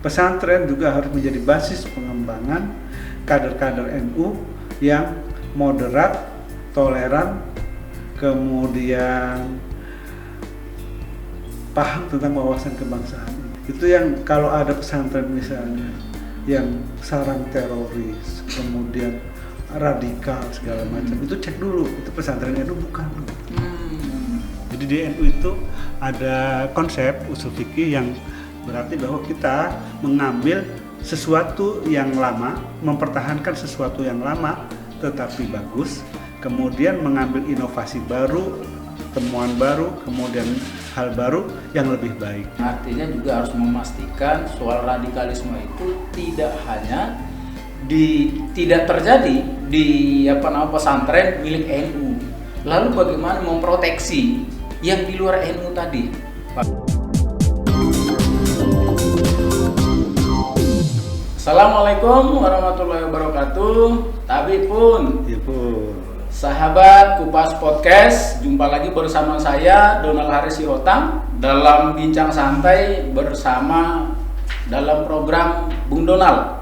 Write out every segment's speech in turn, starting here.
pesantren juga harus menjadi basis pengembangan kader-kader NU yang moderat, toleran, kemudian paham tentang wawasan kebangsaan. Itu yang kalau ada pesantren misalnya yang sarang teroris, kemudian radikal segala macam, itu cek dulu, itu pesantren NU bukan. Jadi di NU itu ada konsep usul fikih yang berarti bahwa kita mengambil sesuatu yang lama, mempertahankan sesuatu yang lama tetapi bagus, kemudian mengambil inovasi baru, temuan baru, kemudian hal baru yang lebih baik. Artinya juga harus memastikan soal radikalisme itu tidak hanya tidak terjadi di pesantren milik NU. Lalu bagaimana memproteksi yang di luar NU tadi, Pak? Assalamualaikum warahmatullahi wabarakatuh. Tabib pun. Ya pun. Sahabat Kupas Podcast, jumpa lagi bersama saya Donald Haris Sihotang dalam bincang santai bersama dalam program Bung Donald.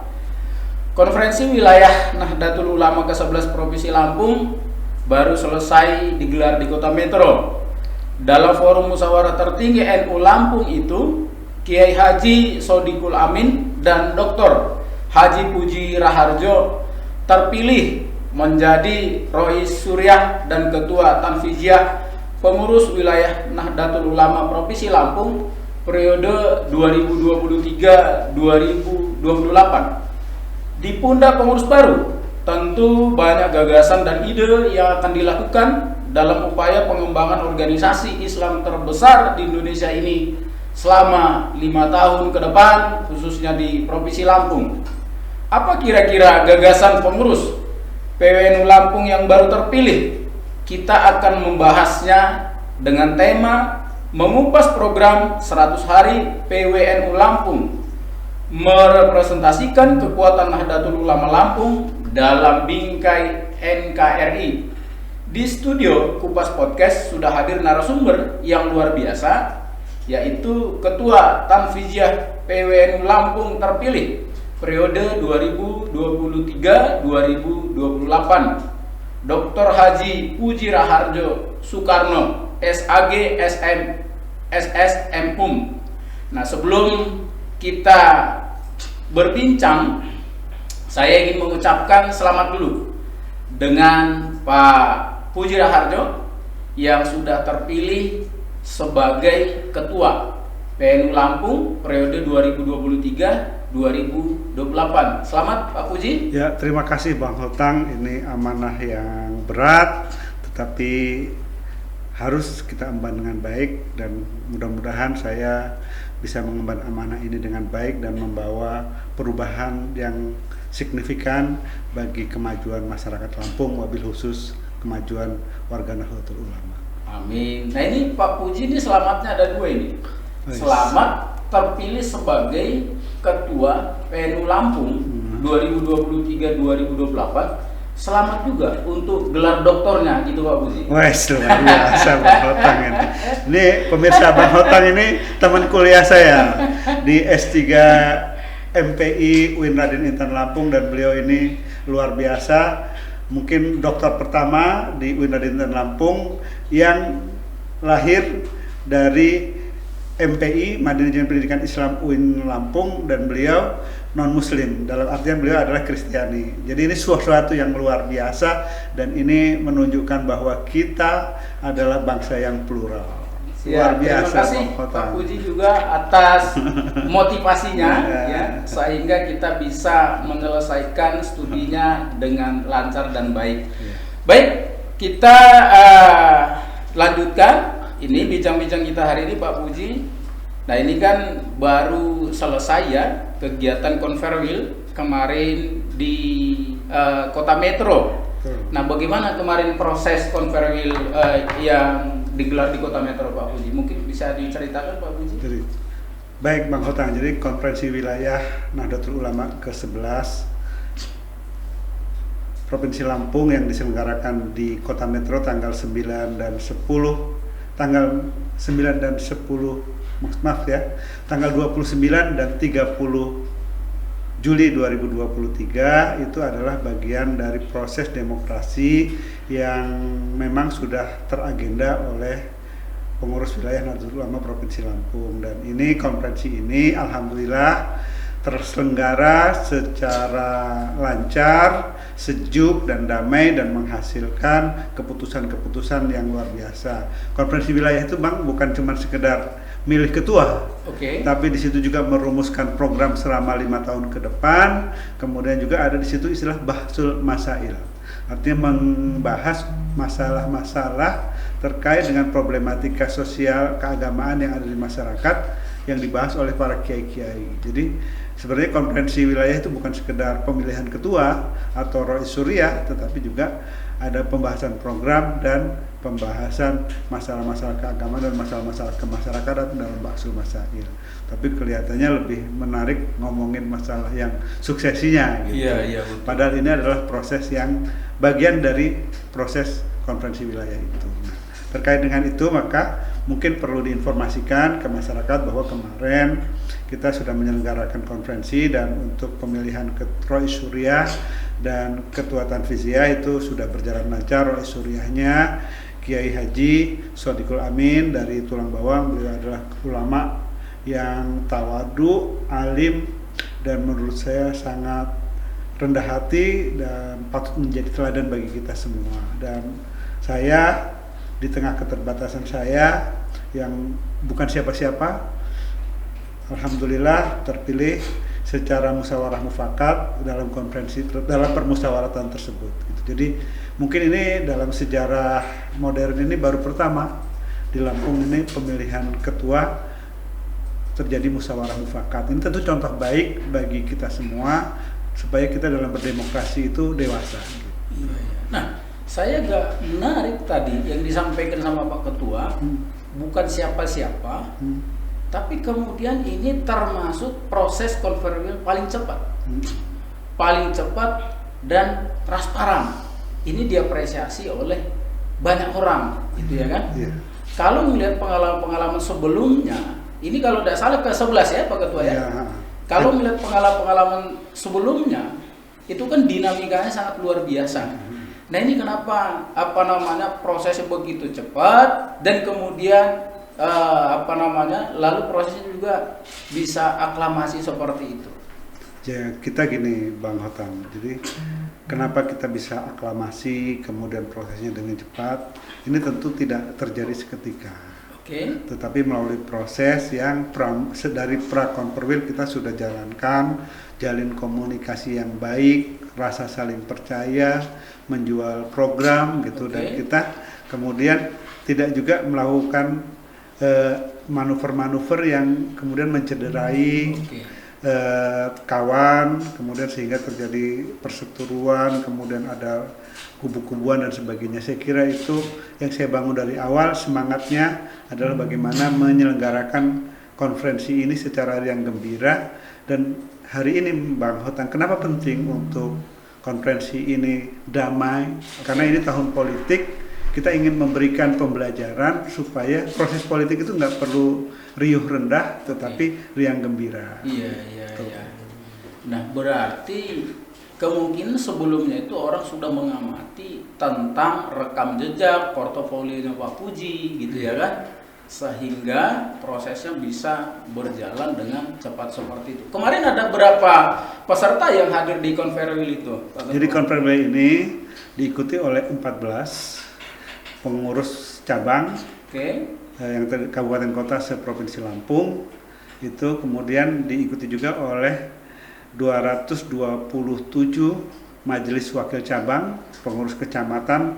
Konferensi wilayah Nahdlatul Ulama ke-11 Provinsi Lampung baru selesai digelar di Kota Metro. Dalam forum musyawarah tertinggi NU Lampung itu, Kiai Haji Sodikul Amin dan Dr. Haji Puji Raharjo terpilih menjadi Rois Suryah dan Ketua Tanfidiyah Pengurus Wilayah Nahdlatul Ulama Provinsi Lampung periode 2023-2028. Di pundak pengurus baru, tentu banyak gagasan dan ide yang akan dilakukan dalam upaya pengembangan organisasi Islam terbesar di Indonesia ini selama 5 tahun ke depan, khususnya di Provinsi Lampung. Apa kira-kira gagasan pengurus PWNU Lampung yang baru terpilih? Kita akan membahasnya dengan tema mengupas program 100 hari PWNU Lampung, merepresentasikan kekuatan Nahdlatul Ulama Lampung dalam bingkai NKRI. Di studio Kupas Podcast sudah hadir narasumber yang luar biasa, yaitu Ketua Tanfidiyah PWNU Lampung terpilih periode 2023-2028, Dr. Haji Puji Raharjo Soekarno, SAG SSM HUM. Nah, sebelum kita berbincang, saya ingin mengucapkan selamat dulu dengan Pak Puji Raharjo yang sudah terpilih sebagai Ketua PWNU Lampung periode 2023-2028. Selamat Pak Puji. Ya, terima kasih Bang Hotang. Ini amanah yang berat, tetapi harus kita emban dengan baik, dan mudah-mudahan saya bisa mengemban amanah ini dengan baik dan membawa perubahan yang signifikan bagi kemajuan masyarakat Lampung, wabil khusus kemajuan warga Nahdlatul Ulama. Amin. Nah, ini Pak Puji ini selamatnya ada 2 ini. Selamat terpilih sebagai Ketua PWNU Lampung 2023-2028. Selamat juga untuk gelar doktornya, gitu Pak Puji. Wes, luar biasa Bang Hotang ini. Ini pemirsa, Bang Hotang ini teman kuliah saya di S3 MPI UIN Raden Intan Lampung, dan beliau ini luar biasa. Mungkin dokter pertama di UIN Raden Intan Lampung yang lahir dari MPI Madinatul Pendidikan Islam UIN Lampung, dan beliau non muslim, dalam artian beliau adalah Kristiani. Jadi ini sesuatu yang luar biasa, dan ini menunjukkan bahwa kita adalah bangsa yang plural. Luar biasa. Terima kasih Pak Puji juga atas motivasinya ya, sehingga kita bisa menyelesaikan studinya dengan lancar dan baik. Baik, kita lanjutkan ini bincang-bincang kita hari ini Pak Puji. Nah, ini kan baru selesai ya kegiatan Konferwil kemarin di Kota Metro. Nah, bagaimana kemarin proses Konferwil yang digelar di Kota Metro Pak Puji? Mungkin bisa diceritakan Pak Puji? Jadi, baik Bang Hotang, jadi konferensi wilayah Nahdlatul Ulama ke-11 Provinsi Lampung yang diselenggarakan di Kota Metro tanggal 9 dan 10 maaf ya, tanggal 29 dan 30 Juli 2023 itu adalah bagian dari proses demokrasi yang memang sudah teragenda oleh pengurus wilayah Nahdlatul Ulama Provinsi Lampung, dan ini konferensi ini alhamdulillah terselenggara secara lancar, sejuk dan damai, dan menghasilkan keputusan-keputusan yang luar biasa. Konferensi wilayah itu Bang bukan cuma sekedar milih ketua, tapi di situ juga merumuskan program selama 5 tahun ke depan. Kemudian juga ada di situ istilah bahsul masail, artinya membahas masalah-masalah terkait dengan problematika sosial keagamaan yang ada di masyarakat yang dibahas oleh para kiai-kiai. Jadi sebenarnya konferensi wilayah itu bukan sekedar pemilihan ketua atau Rois Suriah, tetapi juga ada pembahasan program dan pembahasan masalah-masalah keagamaan dan masalah-masalah kemasyarakatan dalam bahsul masail. Tapi kelihatannya lebih menarik ngomongin masalah yang suksesinya gitu. Iya, Padahal ini adalah proses yang bagian dari proses konferensi wilayah itu. Nah, terkait dengan itu maka mungkin perlu diinformasikan ke masyarakat bahwa kemarin kita sudah menyelenggarakan konferensi, dan untuk pemilihan Rois Suriah dan Ketua Tanfiziyah itu sudah berjalan lancar. Rois Suriahnya Kiai Haji Shodiqul Amin dari Tulang Bawang. Beliau adalah ulama yang tawadu, alim, dan menurut saya sangat rendah hati dan patut menjadi teladan bagi kita semua. Dan saya di tengah keterbatasan saya yang bukan siapa-siapa, alhamdulillah terpilih secara musyawarah mufakat dalam konferensi, dalam permusyawaratan tersebut. Jadi mungkin ini dalam sejarah modern ini baru pertama di Lampung ini pemilihan ketua terjadi musyawarah mufakat. Ini tentu contoh baik bagi kita semua supaya kita dalam berdemokrasi itu dewasa. Nah, saya agak menarik tadi yang disampaikan sama Pak Ketua, bukan siapa-siapa, tapi kemudian ini termasuk proses konferensi paling cepat dan transparan. Ini diapresiasi oleh banyak orang, gitu ya kan? Yeah. Kalau melihat pengalaman-pengalaman sebelumnya, ini kalau tidak salah ke-11 ya Pak Ketua ya. Yeah. Kalau melihat pengalaman sebelumnya, itu kan dinamikanya sangat luar biasa. Nah ini kenapa prosesnya begitu cepat, dan kemudian lalu prosesnya juga bisa aklamasi seperti itu. Ya, kita gini Bang Hotam, jadi kenapa kita bisa aklamasi kemudian prosesnya dengan cepat, ini tentu tidak terjadi seketika. Tetapi melalui proses yang dari pra-konperwil kita sudah jalankan, jalin komunikasi yang baik, rasa saling percaya, menjual program gitu. Dan kita kemudian tidak juga melakukan manuver-manuver yang kemudian mencederai kawan, kemudian sehingga terjadi perseteruan, kemudian ada kubu-kubuan dan sebagainya. Saya kira itu yang saya bangun dari awal. Semangatnya adalah bagaimana menyelenggarakan konferensi ini secara yang gembira. Dan hari ini Bang Hotang, kenapa penting untuk konferensi ini damai? Karena ini tahun politik, kita ingin memberikan pembelajaran supaya proses politik itu nggak perlu riuh rendah, tetapi riang gembira. Iya. Nah, berarti kemungkinan sebelumnya itu orang sudah mengamati tentang rekam jejak, portofolionya Pak Puji, gitu ya kan? Sehingga prosesnya bisa berjalan dengan cepat seperti itu. Kemarin ada berapa peserta yang hadir di konferensi itu? Jadi konferensi ini diikuti oleh 14 pengurus cabang yang kabupaten kota seprovinsi Lampung. Itu kemudian diikuti juga oleh 227 majelis wakil cabang, pengurus kecamatan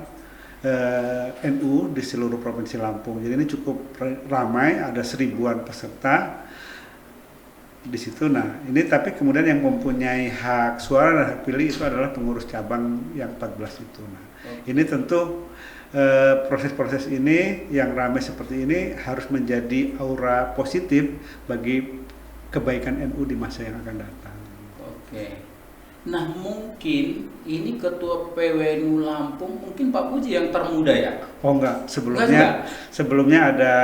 NU di seluruh provinsi Lampung. Jadi ini cukup ramai, ada 1000-an peserta di situ. Nah, ini tapi kemudian yang mempunyai hak suara dan hak pilih itu adalah pengurus cabang yang 14 itu. Nah, ini tentu proses-proses ini yang ramai seperti ini harus menjadi aura positif bagi kebaikan NU di masa yang akan datang. Nah, mungkin ini ketua PWNU Lampung mungkin Pak Puji yang termuda ya? Oh enggak, sebelumnya ada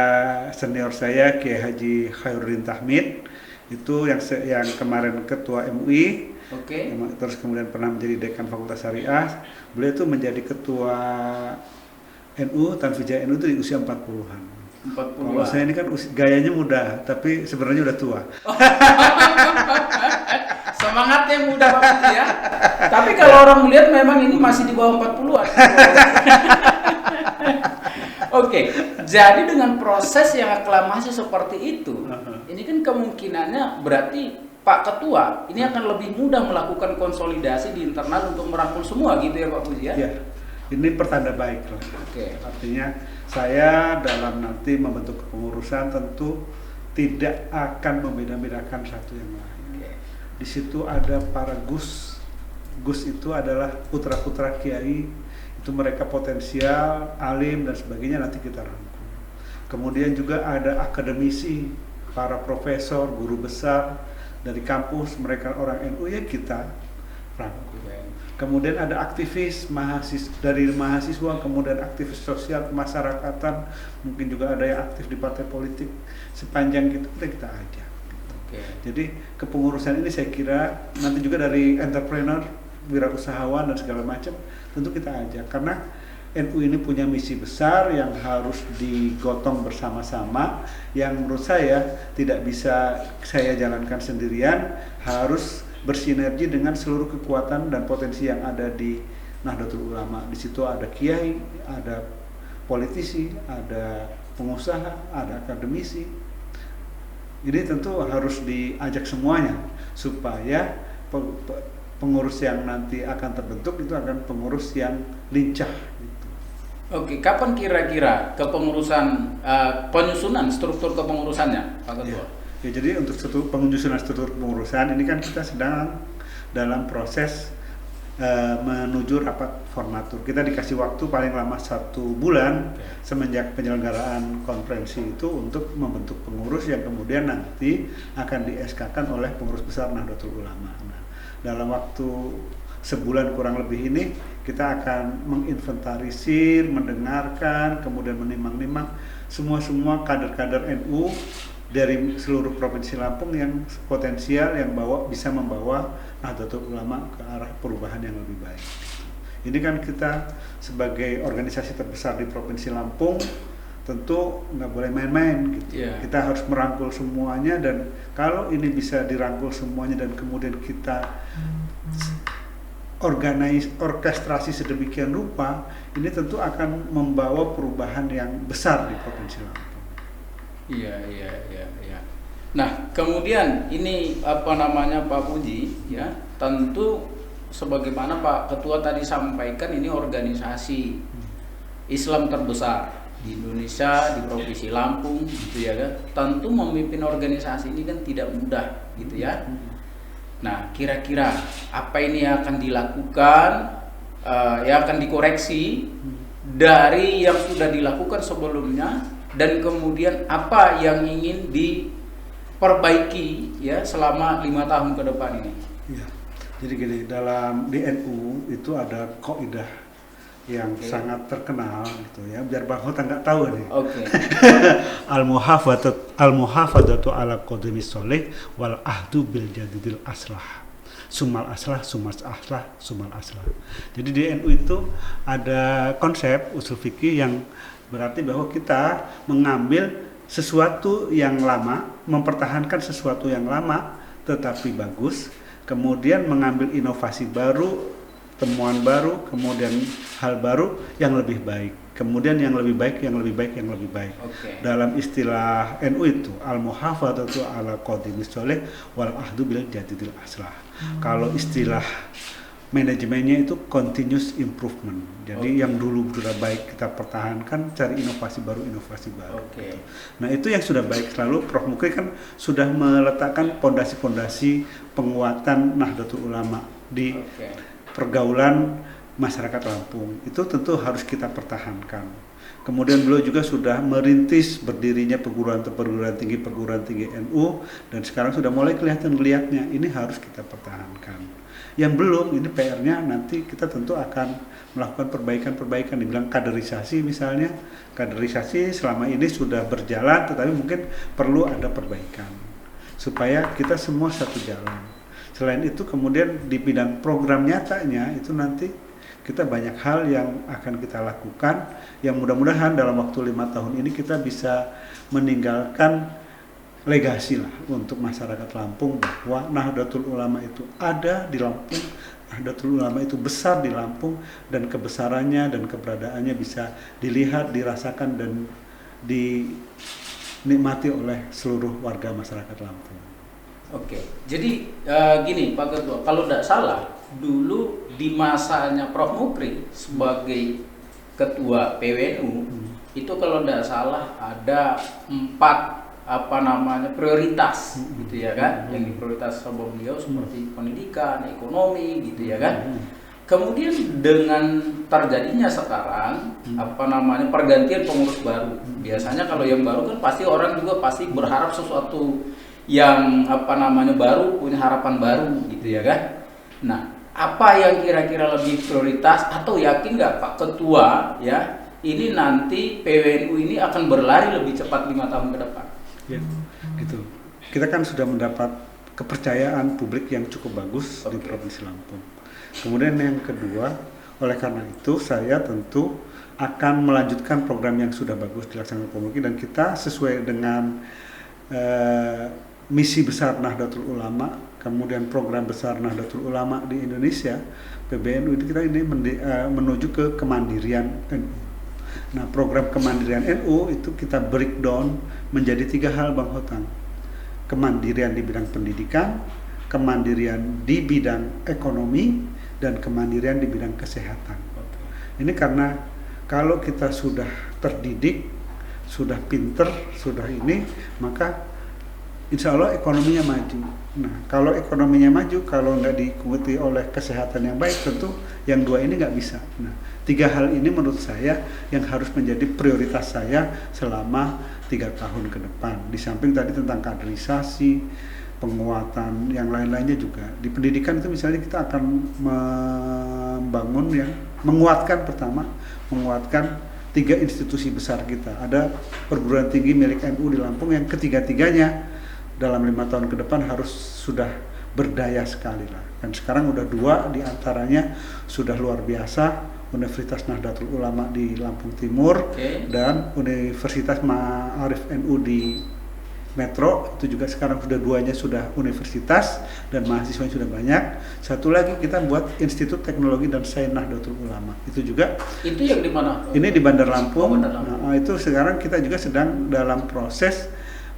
senior saya Kiai Haji Khairuddin Tahmid, itu yang kemarin ketua MUI. Oke. Terus kemudian pernah menjadi dekan Fakultas Syariah. Beliau itu menjadi ketua NU Tanfijaya NU itu di usia 40-an. 40-an. Kalau saya ini kan gayanya muda, tapi sebenarnya udah tua. Semangatnya muda Pak Puji ya. Tapi kalau orang melihat memang ini masih di bawah 40-an. Oke, jadi dengan proses yang aklamasi seperti itu, ini kan kemungkinannya berarti Pak Ketua ini akan lebih mudah melakukan konsolidasi di internal untuk merangkul semua gitu ya Pak Puji ya? Ya, ini pertanda baik lah. Oke. Artinya saya dalam nanti membentuk kepengurusan tentu tidak akan membeda-bedakan satu yang lain. Di situ ada para Gus. Gus itu adalah putra-putra kiai, itu mereka potensial, alim dan sebagainya, nanti kita rangkul. Kemudian juga ada akademisi, para profesor, guru besar dari kampus, mereka orang NU ya kita rangkul. Kemudian ada aktivis dari mahasiswa, kemudian aktivis sosial kemasyarakatan, mungkin juga ada yang aktif di partai politik. Sepanjang itu kita ajak. Oke. Jadi kepengurusan ini saya kira nanti juga dari entrepreneur, wirausahawan dan segala macam tentu kita ajak, karena NU ini punya misi besar yang harus digotong bersama-sama, yang menurut saya tidak bisa saya jalankan sendirian, harus bersinergi dengan seluruh kekuatan dan potensi yang ada di Nahdlatul Ulama. Di situ ada kiai, ada politisi, ada pengusaha, ada akademisi. Ini tentu harus diajak semuanya supaya pengurus yang nanti akan terbentuk itu akan pengurus yang lincah. Gitu. Oke, kapan kira-kira kepengurusan penyusunan struktur kepengurusannya, Pak Ketua? Ya, jadi untuk penyusunan struktur kepengurusan ini kan kita sedang dalam proses menuju rapat formatur. Kita dikasih waktu paling lama 1 bulan semenjak penyelenggaraan konferensi itu untuk membentuk pengurus yang kemudian nanti akan di-SK-kan oleh pengurus besar Nahdlatul Ulama. Nah, dalam waktu sebulan kurang lebih ini kita akan menginventarisir, mendengarkan, kemudian menimang-nimang semua kader-kader NU dari seluruh provinsi Lampung yang potensial, yang bisa membawa Nahdlatul Ulama ke arah perubahan yang lebih baik. Ini kan kita sebagai organisasi terbesar di provinsi Lampung tentu nggak boleh main-main gitu. Yeah. Kita harus merangkul semuanya, dan kalau ini bisa dirangkul semuanya dan kemudian kita orkestrasi sedemikian rupa, ini tentu akan membawa perubahan yang besar di provinsi Lampung. Iya. Nah, kemudian ini Pak Puji ya, tentu sebagaimana Pak Ketua tadi sampaikan, ini organisasi Islam terbesar di Indonesia, di Provinsi Lampung gitu ya kan. Tentu memimpin organisasi ini kan tidak mudah gitu ya. Nah, kira-kira apa ini yang akan dilakukan, yang akan dikoreksi dari yang sudah dilakukan sebelumnya, dan kemudian apa yang ingin diperbaiki ya selama 5 tahun ke depan ini? Ya, jadi gini, di NU itu ada kaidah yang sangat terkenal gitu ya, biar Bang Hota nggak tahu nih. Oke. Al-muhafadzatu ala qadimis sholih wal ahdu bil jadidil aslah. Sumal aslah. Jadi di NU itu ada konsep usul fikih yang berarti bahwa kita mengambil sesuatu yang lama, mempertahankan sesuatu yang lama tetapi bagus, kemudian mengambil inovasi baru, temuan baru, kemudian hal baru yang lebih baik, kemudian yang lebih baik. Okay. Dalam istilah NU itu al-muhafadzatu ala qadimis sholih wal ahdu bil jadidil aslah. Kalau istilah manajemennya itu continuous improvement. Jadi yang dulu sudah baik kita pertahankan, cari inovasi baru. Okay. Gitu. Nah, itu yang sudah baik selalu. Prof Mukri kan sudah meletakkan pondasi-pondasi penguatan Nahdlatul Ulama di pergaulan masyarakat Lampung. Itu tentu harus kita pertahankan. Kemudian beliau juga sudah merintis berdirinya perguruan tinggi NU, dan sekarang sudah mulai kelihatan geliatnya. Ini harus kita pertahankan. Yang belum, ini PR-nya nanti kita tentu akan melakukan perbaikan-perbaikan. Dibilang kaderisasi misalnya, kaderisasi selama ini sudah berjalan, tetapi mungkin perlu ada perbaikan supaya kita semua satu jalan. Selain itu kemudian di bidang program nyatanya itu nanti kita banyak hal yang akan kita lakukan, yang mudah-mudahan dalam waktu 5 tahun ini kita bisa meninggalkan legasi lah untuk masyarakat Lampung, bahwa Nahdlatul Ulama itu ada di Lampung, Nahdlatul Ulama itu besar di Lampung, dan kebesarannya dan keberadaannya bisa dilihat, dirasakan, dan dinikmati oleh seluruh warga masyarakat Lampung. Oke, jadi gini Pak Ketua, kalau tidak salah dulu di masanya Prof. Mukri sebagai Ketua PWNU itu kalau tidak salah ada 4 prioritas gitu ya kan, yang diprioritas sama beliau seperti pendidikan, ekonomi gitu ya kan. Kemudian dengan terjadinya sekarang pergantian pengurus baru, biasanya kalau yang baru kan pasti orang juga pasti berharap sesuatu yang baru, punya harapan baru gitu ya kan. Nah, apa yang kira-kira lebih prioritas, atau yakin nggak Pak Ketua ya ini nanti PWNU ini akan berlari lebih cepat 5 tahun ke depan? Ya, gitu. Kita kan sudah mendapat kepercayaan publik yang cukup bagus di Provinsi Lampung. Kemudian yang kedua, oleh karena itu saya tentu akan melanjutkan program yang sudah bagus dilaksanakan Prof. Mukri, dan kita sesuai dengan misi besar Nahdlatul Ulama, kemudian program besar Nahdlatul Ulama di Indonesia, PBNU itu kita ini menuju ke kemandirian NU. Nah, program kemandirian NU itu kita breakdown menjadi 3 hal, Bang Hotang. Kemandirian di bidang pendidikan, kemandirian di bidang ekonomi, dan kemandirian di bidang kesehatan. Ini karena kalau kita sudah terdidik, sudah pinter, sudah ini, maka insya Allah ekonominya maju. Nah, kalau ekonominya maju, kalau nggak diikuti oleh kesehatan yang baik, tentu yang 2 ini nggak bisa. Nah, 3 hal ini menurut saya yang harus menjadi prioritas saya selama 3 tahun ke depan. Di samping tadi tentang kaderisasi, penguatan, yang lain-lainnya juga. Di pendidikan itu misalnya kita akan membangun menguatkan 3 institusi besar kita. Ada perguruan tinggi milik NU di Lampung yang ketiga-tiganya dalam 5 tahun ke depan harus sudah berdaya sekali lah. Dan sekarang udah 2 diantaranya sudah luar biasa, Universitas Nahdlatul Ulama di Lampung Timur, dan Universitas Ma'arif NU di Metro, itu juga sekarang sudah 2-nya sudah universitas dan mahasiswanya sudah banyak. Satu lagi kita buat Institut Teknologi dan Sains Nahdlatul Ulama. Itu juga. Itu yang di mana? Ini di Bandar Lampung. Nah, itu sekarang kita juga sedang dalam proses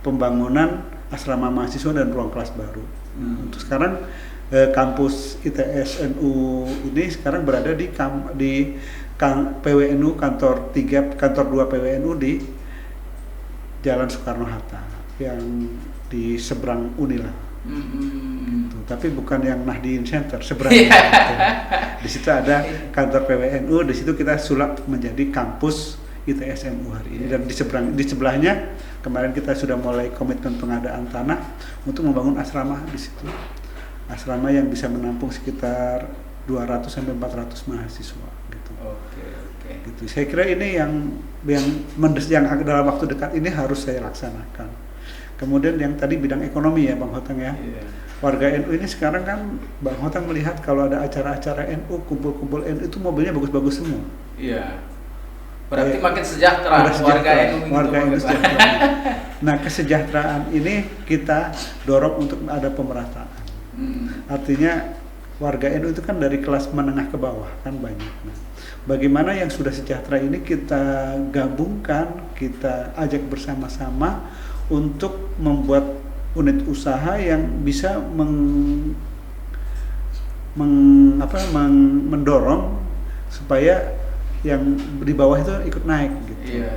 pembangunan asrama mahasiswa dan ruang kelas baru. Untuk sekarang kampus ITS NU ini sekarang berada di PWNU kantor 2 PWNU di Jalan Soekarno-Hatta yang di seberang Unila. Gitu. Tapi bukan yang Nahdien Center, seberang. Di situ ada kantor PWNU, di situ kita sulap menjadi kampus ITS NU hari ini, dan di sebelahnya kemarin kita sudah mulai komitmen pengadaan tanah untuk membangun asrama di situ. Asrama yang bisa menampung sekitar 200 sampai 400 mahasiswa gitu. Gitu. Saya kira ini yang dalam waktu dekat ini harus saya laksanakan. Kemudian yang tadi bidang ekonomi ya Bang Hotang ya. Warga NU ini sekarang kan Bang Hotang melihat kalau ada acara-acara NU, kumpul-kumpul NU itu mobilnya bagus-bagus semua. Iya. Berarti makin sejahtera warga NU. Sejahtera. Nah, kesejahteraan ini kita dorong untuk ada pemerataan. Artinya warga NU itu kan dari kelas menengah ke bawah kan banyak. Nah, bagaimana yang sudah sejahtera ini kita gabungkan, kita ajak bersama-sama untuk membuat unit usaha yang bisa mendorong supaya yang di bawah itu ikut naik gitu.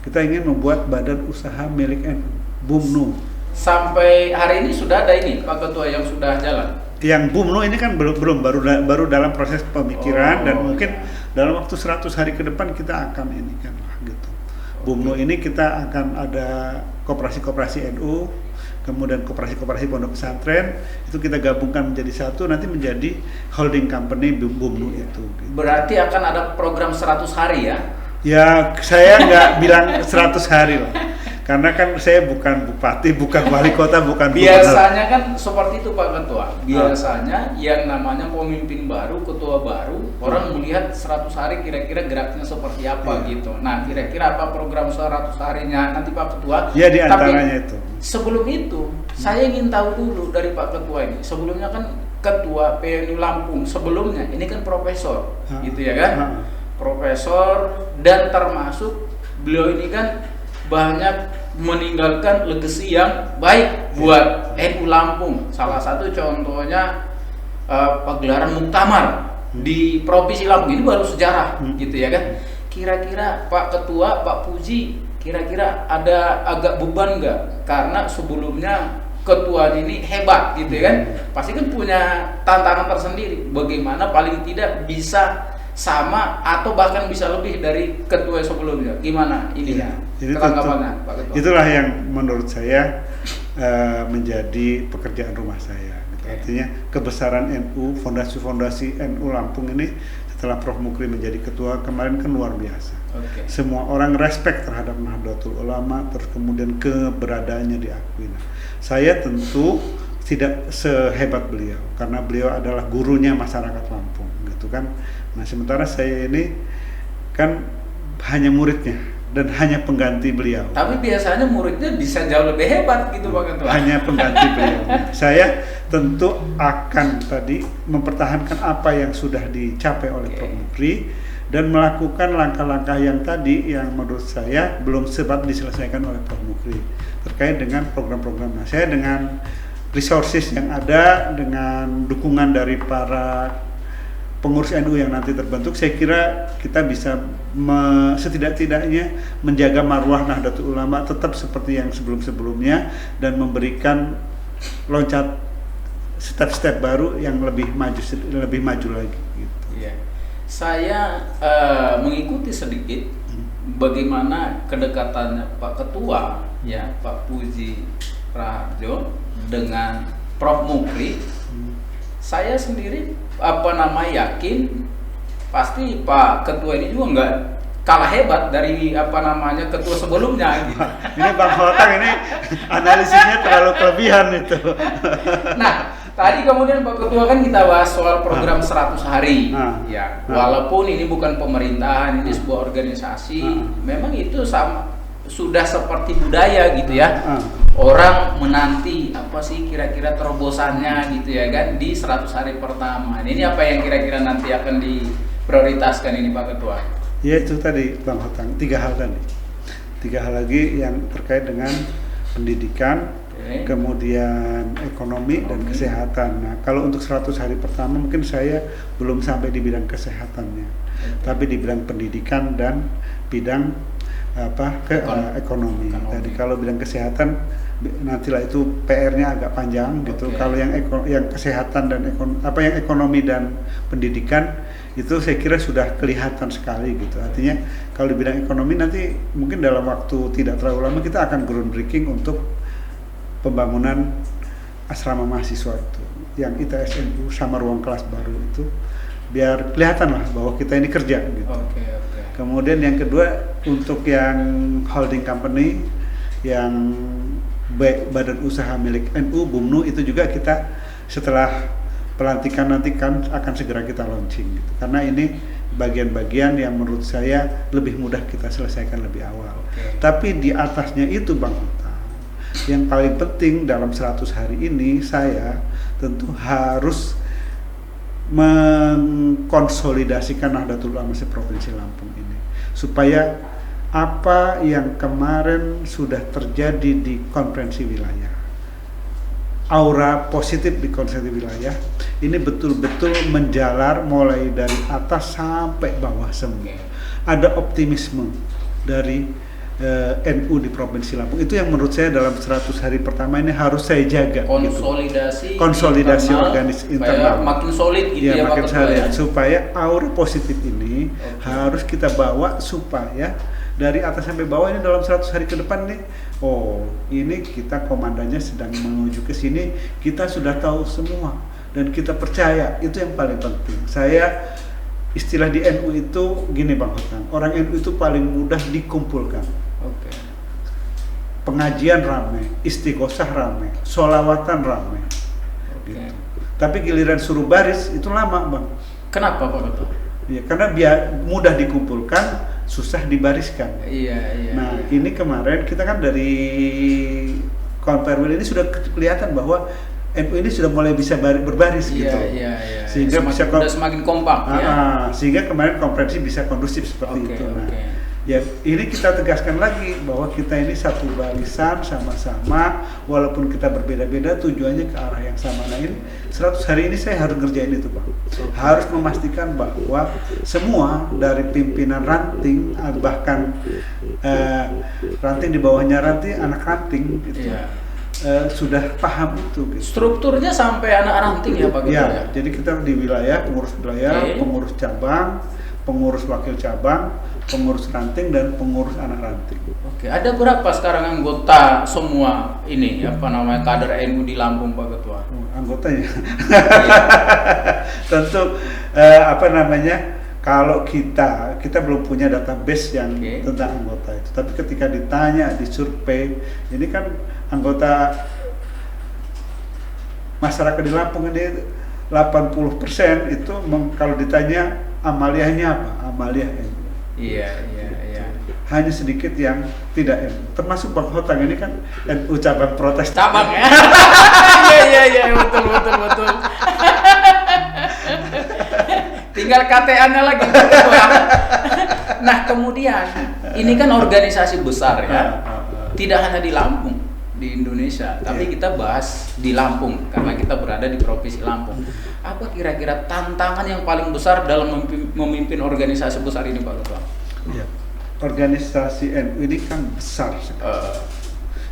Kita ingin membuat badan usaha milik NU, BUMNU. sampai hari ini sudah ada ini Pak Ketua yang sudah jalan? Yang BUMNU ini kan belum baru dalam proses pemikiran dan mungkin dalam waktu 100 hari ke depan kita akan ini kan gitu. BUMNU ini kita akan ada koperasi-koperasi NU, kemudian koperasi-koperasi pondok pesantren, itu kita gabungkan menjadi satu, nanti menjadi holding company BUMNU itu. Gitu. Berarti akan ada program 100 hari ya? Ya, saya nggak bilang 100 hari lah. Karena kan saya bukan bupati, bukan wali kota, bukan biasanya kan seperti itu Pak Ketua. Biasanya yang namanya pemimpin baru, ketua baru, orang melihat 100 hari kira-kira geraknya seperti apa gitu. Nah, kira-kira apa program 100 harinya nanti Pak Ketua? Ya, di antaranya itu. Sebelum itu, saya ingin tahu dulu dari Pak Ketua ini. Sebelumnya kan Ketua PNU Lampung, sebelumnya ini kan profesor, gitu ya kan? Profesor, dan termasuk beliau ini kan banyak meninggalkan legacy yang baik buat NU Lampung. Salah satu contohnya pagelaran muktamar di Provinsi Lampung, ini baru sejarah gitu ya kan. Kira-kira Pak Ketua, Pak Puji, kira-kira ada agak beban nggak? Karena sebelumnya ketua ini hebat gitu ya kan. Pasti kan punya tantangan tersendiri. Bagaimana paling tidak bisa sama atau bahkan bisa lebih dari ketua sebelumnya. Gimana ini ya? Ketanggapannya Pak Ketua. Itulah yang menurut saya menjadi pekerjaan rumah saya. Gitu. Artinya kebesaran NU, fondasi-fondasi NU Lampung ini setelah Prof. Mukri menjadi ketua kemarin kan luar biasa. Semua orang respect terhadap Nahdlatul Ulama, terus kemudian keberadaannya diakui. Nah, saya tentu tidak sehebat beliau karena beliau adalah gurunya masyarakat Lampung, gitu kan. Nah, sementara saya ini kan hanya muridnya dan hanya pengganti beliau. Tapi biasanya muridnya bisa jauh lebih hebat gitu Pak Ketua. Hanya pengganti beliau. Saya tentu akan tadi mempertahankan apa yang sudah dicapai oleh Prof. Mukri dan melakukan langkah-langkah yang tadi yang menurut saya belum sempat diselesaikan oleh Prof. Mukri terkait dengan program-program. Nah, saya dengan resources yang ada, dengan dukungan dari para pengurus NU yang nanti terbentuk, saya kira kita bisa setidak-tidaknya menjaga marwah Nahdlatul Ulama tetap seperti yang sebelum-sebelumnya dan memberikan loncat step-step baru yang lebih maju lagi. Gitu. Iya. Saya mengikuti sedikit bagaimana kedekatannya Pak Ketua, ya Pak Puji Raharjo dengan Prof. Mukri. Saya sendiri yakin pasti Pak Ketua ini juga nggak kalah hebat dari ketua sebelumnya gitu. Ini Bang Hotang ini analisisnya terlalu kelebihan itu. Nah, tadi kemudian Pak Ketua kan kita bahas soal program 100 hari. Ya, walaupun ini bukan pemerintahan, ini sebuah organisasi, memang itu sudah seperti budaya gitu ya. Orang menanti apa sih kira-kira terobosannya gitu ya kan di 100 hari pertama. Ini apa yang kira-kira nanti akan diprioritaskan ini Pak Ketua? Ya itu tadi Bang Hotang, 3 hal tadi. 3 hal lagi yang terkait dengan pendidikan, kemudian ekonomi dan kesehatan. Nah, kalau untuk 100 hari pertama mungkin saya belum sampai di bidang kesehatannya. Tapi di bidang pendidikan dan bidang ekonomi. Jadi kalau bidang kesehatan nantilah itu PR-nya agak panjang gitu. Kalau yang kesehatan dan ekonomi dan pendidikan itu saya kira sudah kelihatan sekali gitu. Artinya kalau di bidang ekonomi nanti mungkin dalam waktu tidak terlalu lama kita akan groundbreaking untuk pembangunan asrama mahasiswa itu yang ITSNU sama ruang kelas baru itu biar kelihatan lah bahwa kita ini kerja gitu. Kemudian yang kedua untuk yang holding company yang badan usaha milik NU BUMNU itu juga kita setelah pelantikan nanti kan akan segera kita launching gitu. Karena ini bagian-bagian yang menurut saya lebih mudah kita selesaikan lebih awal. Tapi di atasnya itu Bang Hotang, yang paling penting dalam 100 hari ini saya tentu harus mengkonsolidasikan Nahdlatul Ulama se-Provinsi Lampung ini supaya apa yang kemarin sudah terjadi di konferensi wilayah, aura positif di konferensi wilayah ini betul-betul menjalar mulai dari atas sampai bawah semua. Ada optimisme dari NU di Provinsi Lampung. Itu yang menurut saya dalam 100 hari pertama ini harus saya jaga. Konsolidasi organis internal. Makin solid gitu ya, makin Pak Ketua, solid, ya. supaya aura positif ini harus kita bawa supaya dari atas sampai bawah ini dalam 100 hari ke depan nih, ini kita komandannya sedang menuju ke sini, kita sudah tahu semua dan kita percaya, itu yang paling penting. Saya istilah di NU itu gini Bang Hotang, orang NU itu paling mudah dikumpulkan. Pengajian ramai, istighosah ramai, sholawatan ramai. Gitu. Tapi giliran suruh baris itu lama Bang. Kenapa Pak Ketua? Ya, karena mudah dikumpulkan, susah dibariskan. Nah, ini kemarin kita kan dari Konperwil ini sudah kelihatan bahwa NU ini sudah mulai bisa berbaris gitu. Sehingga semakin kompak ya. Sehingga kemarin konferensi bisa kondusif seperti itu. Nah, ya ini kita tegaskan lagi bahwa kita ini satu barisan sama-sama, walaupun kita berbeda-beda tujuannya ke arah yang sama. Nah, ini 100 hari ini saya harus ngerjain itu Pak. Harus memastikan bahwa semua dari pimpinan ranting, bahkan ranting di bawahnya ranting, anak ranting gitu, sudah paham itu gitu. Strukturnya sampai anak ranting ya Pak Ketua? Ya, jadi kita di wilayah, pengurus wilayah, pengurus cabang, pengurus wakil cabang, pengurus ranting, dan pengurus anak ranting. Ada berapa sekarang anggota semua ini kader NU di Lampung Pak Ketua? Anggotanya tentu kalau kita belum punya database yang tentang anggota itu, tapi ketika ditanya, disurvei, ini kan anggota masyarakat di Lampung ini 80% itu kalau ditanya amaliyahnya apa? Amaliyah NU. Iya. Hanya sedikit yang tidak NU. Termasuk Bang Hotang ini kan NU cabang protes. Cabang ya? Iya, betul. Tinggal KTA-nya lagi. Nah, kemudian ini kan organisasi besar ya. Tidak hanya di Lampung, di Indonesia, tapi kita bahas di Lampung karena kita berada di Provinsi Lampung. Apa kira-kira tantangan yang paling besar dalam memimpin organisasi besar ini Pak Ketua? Ya, organisasi NU ini kan besar sekali.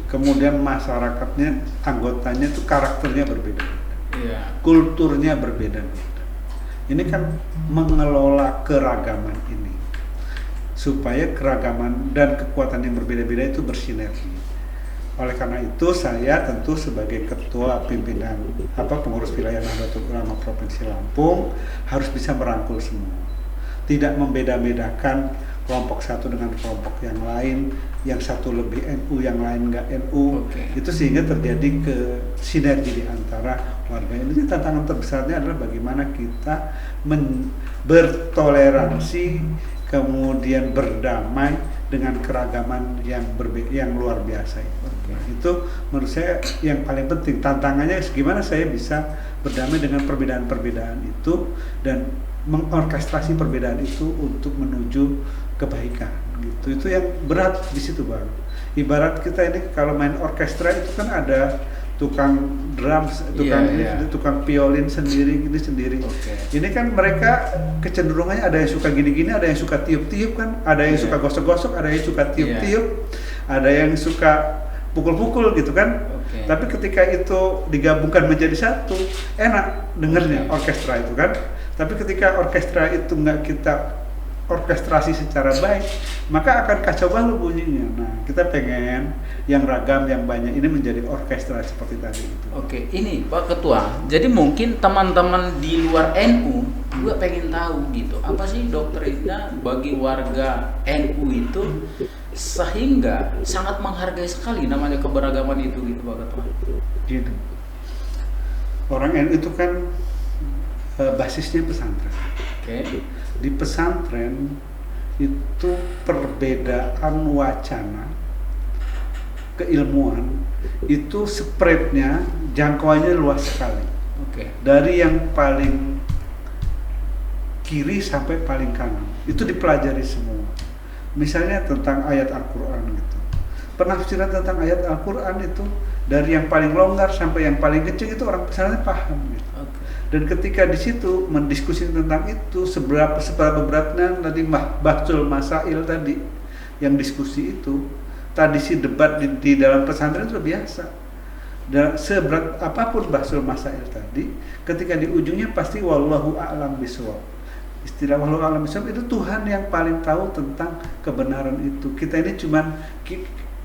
Kemudian masyarakatnya, anggotanya itu karakternya berbeda, kulturnya berbeda-beda. Ini kan mengelola keragaman ini supaya keragaman dan kekuatan yang berbeda-beda itu bersinergi. Oleh karena itu saya tentu sebagai ketua pimpinan pengurus wilayah Nahdlatul Ulama Provinsi Lampung harus bisa merangkul semua, tidak membeda-bedakan kelompok satu dengan kelompok yang lain, yang satu lebih NU, yang lain enggak NU. Itu sehingga terjadi sinergi di antara warga. Ini tantangan terbesarnya adalah bagaimana kita bertoleransi, kemudian berdamai dengan keragaman yang luar biasa. Itu menurut saya yang paling penting. Tantangannya gimana saya bisa berdamai dengan perbedaan-perbedaan itu dan mengorkestrasi perbedaan itu untuk menuju kebaikan gitu. Itu yang berat di situ Bang. Ibarat kita ini kalau main orkestra itu kan ada tukang drums, tukang violin sendiri. Ini kan mereka kecenderungannya ada yang suka gini-gini, ada yang suka tiup-tiup kan, ada yang suka gosok-gosok, ada yang suka tiup-tiup, ada yang suka pukul-pukul gitu kan. Tapi ketika itu digabungkan menjadi satu, enak dengernya orkestra itu kan. Tapi ketika orkestra itu nggak kita orkestrasi secara baik, maka akan kacau balau bunyinya. Nah, kita pengen yang ragam, yang banyak ini menjadi orkestra seperti tadi itu. Ini Pak Ketua. Jadi mungkin teman-teman di luar NU juga pengen tahu gitu, apa sih doktrinnya bagi warga NU itu sehingga sangat menghargai sekali namanya keberagaman itu gitu Pak Ketua. Gitu. Orang NU itu kan basisnya pesantren. Di pesantren itu perbedaan wacana, keilmuan itu spreadnya, jangkauannya luas sekali. Dari yang paling kiri sampai paling kanan itu dipelajari semua. Misalnya tentang ayat Al-Quran gitu. Penafsiran tentang ayat Al-Quran itu dari yang paling longgar sampai yang paling kecil itu orang pesantren paham gitu. Dan ketika di situ mendiskusi tentang itu seberapa beratnya tadi bahsul masail tadi, yang diskusi itu, tradisi debat di dalam pesantren itu biasa. Dan seberat apapun bahsul masail tadi, ketika di ujungnya pasti wallahu a'lam bishawab. Istilah wallahu a'lam bishawab itu Tuhan yang paling tahu tentang kebenaran itu. Kita ini cuman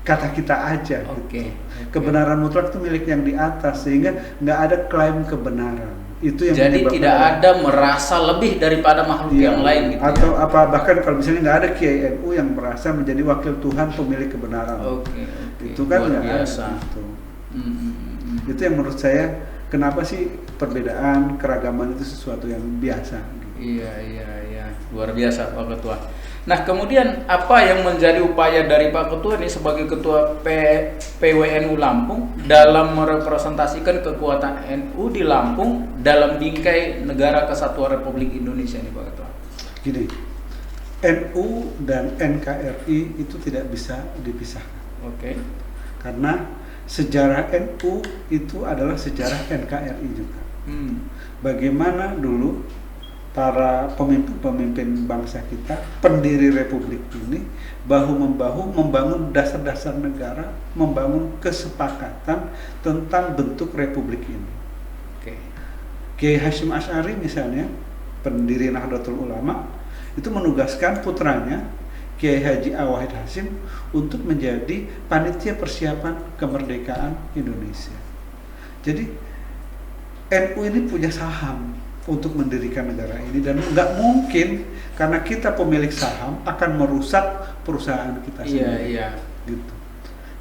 kata kita aja. Oke. Kebenaran mutlak itu milik yang di atas, sehingga nggak ada klaim kebenaran. Itu yang jadi tidak ada merasa lebih daripada makhluk yang lain gitu. Atau apa bahkan kalau misalnya nggak ada Kiai NU yang merasa menjadi wakil Tuhan pemilik kebenaran. Oke. Itu kan nggak ada. Gitu. Itu yang menurut saya kenapa sih perbedaan keragaman itu sesuatu yang biasa. Iya, luar biasa Pak Ketua. Nah, kemudian apa yang menjadi upaya dari Pak Ketua ini sebagai Ketua PWNU Lampung dalam merepresentasikan kekuatan NU di Lampung dalam bingkai Negara Kesatuan Republik Indonesia ini Pak Ketua? Gini, NU dan NKRI itu tidak bisa dipisahkan. Oke. Karena sejarah NU itu adalah sejarah NKRI juga. Bagaimana dulu para pemimpin-pemimpin bangsa kita, pendiri republik ini bahu-membahu membangun dasar-dasar negara, membangun kesepakatan tentang bentuk republik ini. Oke. Kiai Hasyim Asy'ari misalnya, pendiri Nahdlatul Ulama, itu menugaskan putranya Kiai Haji Wahid Hasyim untuk menjadi panitia persiapan kemerdekaan Indonesia. Jadi NU ini punya saham untuk mendirikan negara ini, dan nggak mungkin karena kita pemilik saham akan merusak perusahaan kita sendiri. Iya. Gitu.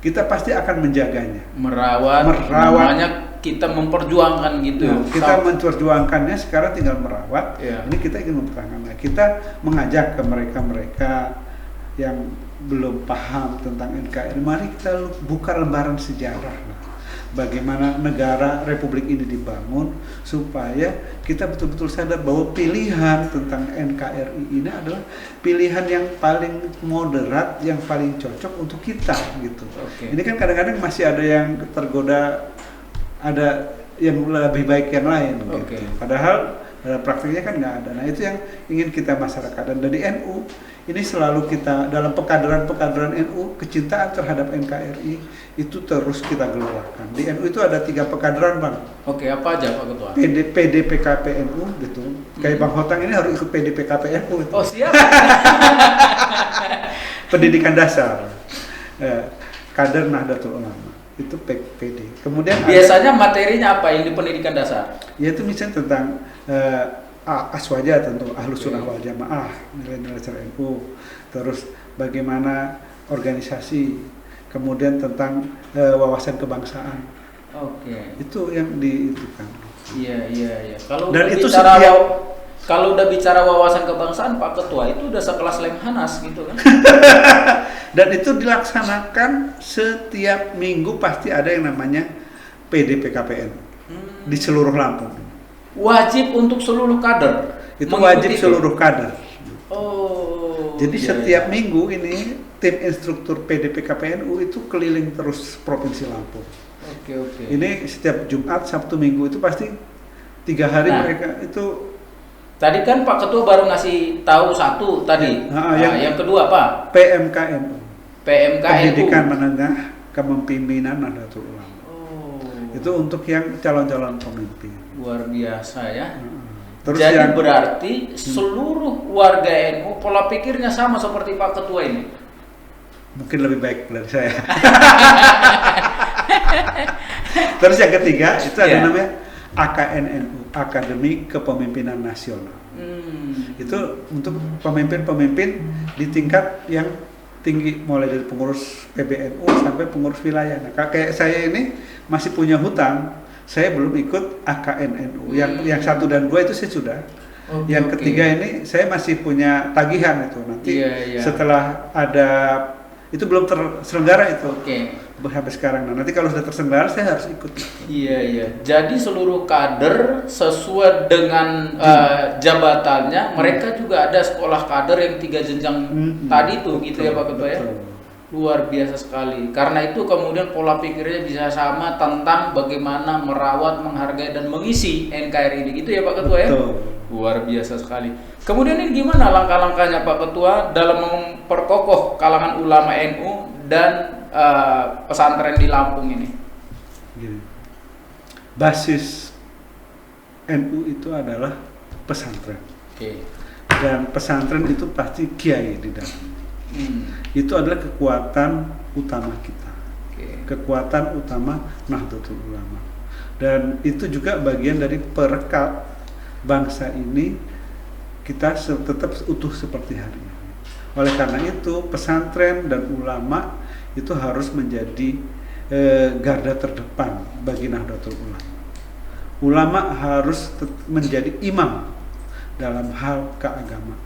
Kita pasti akan menjaganya, merawat. Namanya kita memperjuangkan gitu. Nah, kita memperjuangkannya, sekarang tinggal merawat. Iya. Ini kita ingin mempertahankan. Kita mengajak ke mereka yang belum paham tentang NKRI, mari kita buka lembaran sejarah. Bagaimana negara Republik ini dibangun supaya kita betul-betul sadar bahwa pilihan tentang NKRI ini adalah pilihan yang paling moderat, yang paling cocok untuk kita gitu. Oke. Ini kan kadang-kadang masih ada yang tergoda, ada yang lebih baik yang lain gitu. Padahal praktiknya kan nggak ada. Nah, itu yang ingin kita masyarakat. Dan dari NU ini selalu kita dalam pekaderan NU, kecintaan terhadap NKRI itu terus kita gelorakan. Di NU itu ada 3 pekaderan, Bang. Oke, apa aja Pak Ketua? PDPKPNU gitu. Kayak Bang Hotang ini harus ikut PDPKPNU gitu. Oh, siap. Pendidikan dasar. Kader Nahdlatul Ulama. Itu PD. Kemudian biasanya materinya apa yang di pendidikan dasar? Yaitu misalnya tentang aswaja, tentu Ahlus Sunnah wal Jamaah, nilai-nilai NU, terus bagaimana organisasi, kemudian tentang wawasan kebangsaan. Oke. Itu yang diitukan. Iya. Kalau udah Dan bicara wawasan kebangsaan Pak Ketua itu udah sekelas Lemhanas gitu kan? Dan itu dilaksanakan setiap minggu, pasti ada yang namanya PDPKPN di seluruh Lampung. Wajib untuk seluruh kader. Itu wajib seluruh kader. Oh. Jadi setiap minggu ini tim instruktur PDPKPNU itu keliling terus provinsi Lampung. Oke. Ini setiap Jumat, Sabtu, Minggu itu pasti 3 hari mereka itu. Tadi kan Pak Ketua baru ngasih tahu satu tadi. Yang kedua apa? PMKNU. Pendidikan Menengah Kepemimpinan Nahdlatul Ulama. Itu untuk yang calon-calon pemimpin. Luar biasa ya. Terus jadi berarti seluruh warga NU pola pikirnya sama seperti Pak Ketua ini. Mungkin lebih baik dari saya. Terus yang ketiga itu ada namanya AKNNU, Akademi Kepemimpinan Nasional. Itu untuk pemimpin-pemimpin di tingkat yang tinggi, mulai dari pengurus PBNU sampai pengurus wilayah. Nah, kayak saya ini masih punya hutang, saya belum ikut AKNNU. Yang 1 dan 2 itu saya sudah. Yang ketiga ini saya masih punya tagihan itu. Nanti setelah ada itu belum terselenggara itu. Sampai sekarang. Nah, nanti kalau sudah terselenggara saya harus ikut. Iya. Jadi seluruh kader sesuai dengan jabatannya, mereka juga ada sekolah kader yang 3 jenjang tadi tuh, gitu ya Pak Ketua ya. Luar biasa sekali. Karena itu kemudian pola pikirnya bisa sama tentang bagaimana merawat, menghargai dan mengisi NKRI ini, gitu ya Pak Ketua ya. Luar biasa sekali. Kemudian ini gimana langkah-langkahnya Pak Ketua dalam memperkokoh kalangan ulama NU dan pesantren di Lampung ini? Gini. Basis NU itu adalah pesantren. Oke. Dan pesantren itu pasti kiai di dalam. Itu adalah kekuatan utama kita. Kekuatan utama Nahdlatul Ulama. Dan itu juga bagian dari perekat bangsa ini kita tetap utuh seperti hari ini. Oleh karena itu pesantren dan ulama itu harus menjadi garda terdepan bagi Nahdlatul Ulama. Ulama harus menjadi imam dalam hal keagamaan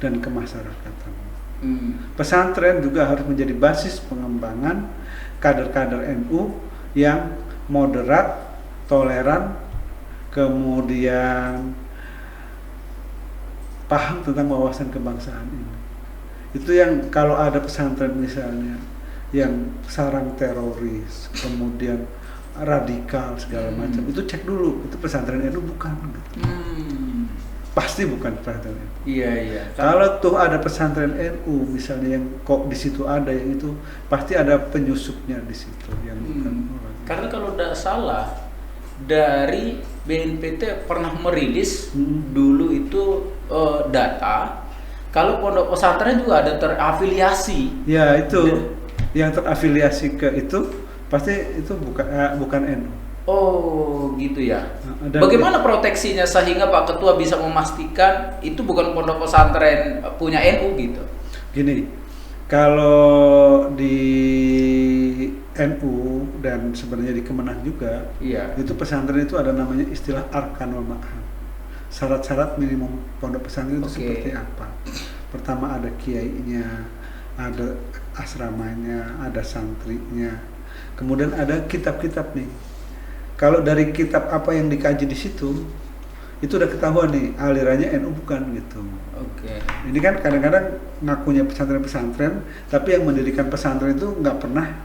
dan kemasyarakatan. Pesantren juga harus menjadi basis pengembangan kader-kader NU yang moderat, toleran, kemudian paham tentang wawasan kebangsaan ini. Itu yang kalau ada pesantren misalnya yang sarang teroris, kemudian radikal segala macam, itu cek dulu, itu pesantren NU bukan gitu. Pasti bukan pesantren NU. Iya. Kalau tuh ada pesantren NU misalnya yang kok di situ ada yang itu, pasti ada penyusupnya di situ yang bukan orang. Karena kalau tidak salah dari BNPT pernah merilis dulu itu data kalau pondok pesantren juga ada terafiliasi. Ya itu yang terafiliasi ke itu pasti itu bukan NU. Oh gitu ya. Dan bagaimana proteksinya sehingga Pak Ketua bisa memastikan itu bukan pondok pesantren punya NU gitu? Gini, kalau di NU dan sebenarnya di Kemenang juga, itu pesantren itu ada namanya istilah arkanul ma'had. Syarat-syarat minimum pondok pesantren itu seperti apa? Pertama ada kiainya, ada asramanya, ada santrinya, kemudian ada kitab-kitab nih. Kalau dari kitab apa yang dikaji di situ, itu udah ketahuan nih alirannya NU bukan gitu. Ini kan kadang-kadang ngakunya pesantren-pesantren, tapi yang mendirikan pesantren itu nggak pernah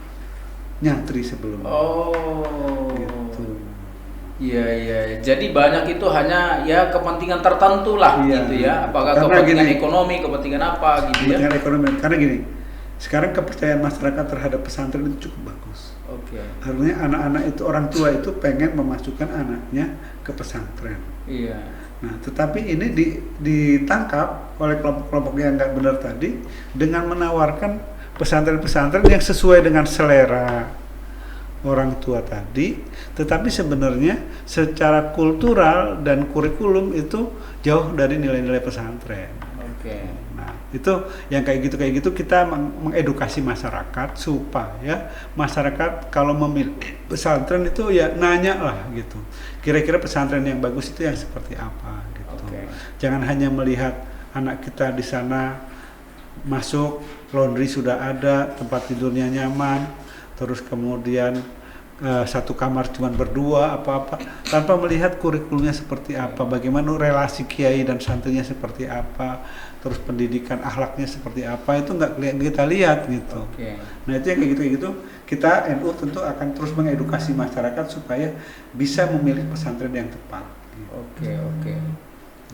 nyantri sebelumnya. Gitu. Iya. Jadi banyak itu hanya ya kepentingan tertentu lah gitu ya. Apakah karena kepentingan ekonomi, kepentingan apa gitu ya? Kepentingan ekonomi. Karena gini, sekarang kepercayaan masyarakat terhadap pesantren itu cukup bagus. Artinya anak-anak itu, orang tua itu pengen memasukkan anaknya ke pesantren. Iya. Nah, tetapi ini ditangkap oleh kelompok-kelompok yang nggak benar tadi dengan menawarkan pesantren-pesantren yang sesuai dengan selera orang tua tadi, tetapi sebenarnya secara kultural dan kurikulum itu jauh dari nilai-nilai pesantren. Nah, itu yang kayak gitu kita mengedukasi masyarakat supaya masyarakat kalau memilih pesantren itu ya nanya lah gitu. Kira-kira pesantren yang bagus itu yang seperti apa gitu. Jangan hanya melihat anak kita di sana masuk, laundry sudah ada, tempat tidurnya nyaman, terus kemudian satu kamar cuma berdua apa-apa, tanpa melihat kurikulumnya seperti apa, bagaimana relasi kiai dan santrinya seperti apa, terus pendidikan akhlaknya seperti apa, itu nggak kita lihat gitu. Nah itu yang kayak gitu kita NU tentu akan terus mengedukasi masyarakat supaya bisa memilih pesantren yang tepat. Oke.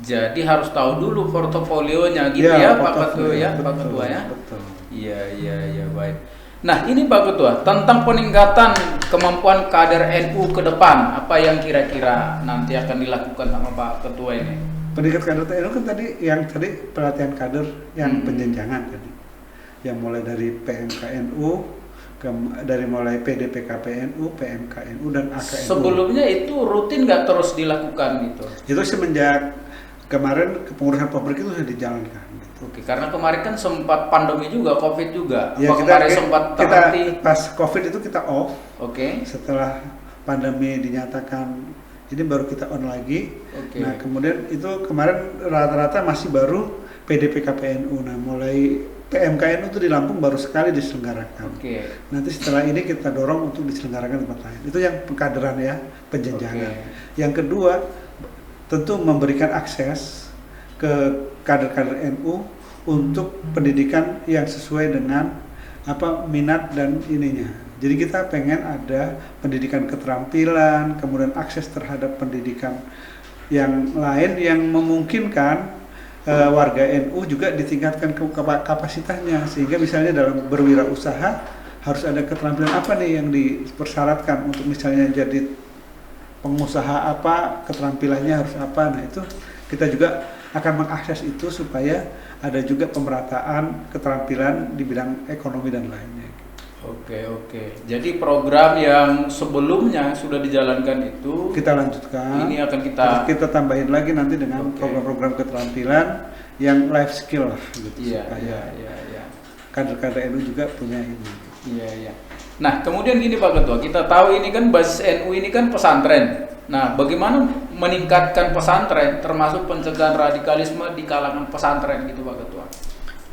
Jadi harus tahu dulu portofolionya gitu ya Pak Ketua ya, Pak Ketua ya. Betul. Iya baik. Nah ini Pak Ketua tentang peningkatan kemampuan kader NU ke depan, apa yang kira-kira nanti akan dilakukan sama Pak Ketua ini? Peningkatan kader NU kan tadi pelatihan kader yang penjenjangan tadi, yang mulai dari PMKNU, dari mulai PDPKPNU, PMKNU dan AKNU. Sebelumnya itu rutin nggak terus dilakukan gitu? Itu semenjak kemarin kepengurusan pabrik itu sudah dijalankan. Karena kemarin kan sempat pandemi juga, COVID juga. Ya, sempat terhenti. Pas COVID itu kita off. Oke. Setelah pandemi dinyatakan ini baru kita on lagi. Nah kemudian itu kemarin rata-rata masih baru PDPKPNU. Nah mulai PMKNU itu di Lampung baru sekali diselenggarakan. Nanti setelah ini kita dorong untuk diselenggarakan di tempat lain. Itu yang pengkaderan ya, penjenjangan. Yang kedua tentu memberikan akses ke kader-kader NU untuk pendidikan yang sesuai dengan minat dan ininya. Jadi kita pengen ada pendidikan keterampilan, kemudian akses terhadap pendidikan yang lain yang memungkinkan warga NU juga ditingkatkan kapasitasnya, sehingga misalnya dalam berwirausaha harus ada keterampilan apa nih yang dipersyaratkan untuk misalnya jadi pengusaha apa, keterampilannya harus apa. Nah itu kita juga akan mengakses itu supaya ada juga pemerataan keterampilan di bidang ekonomi dan lainnya. Oke. Jadi program yang sebelumnya sudah dijalankan itu kita lanjutkan. Ini akan kita tambahin lagi nanti dengan program-program keterampilan yang life skill lah gitu. Iya. Kader-kader NU juga punya ini. Iya. Nah, kemudian gini Pak Ketua, kita tahu ini kan basis NU ini kan pesantren. Nah, bagaimana meningkatkan pesantren termasuk pencegahan radikalisme di kalangan pesantren gitu Pak Ketua?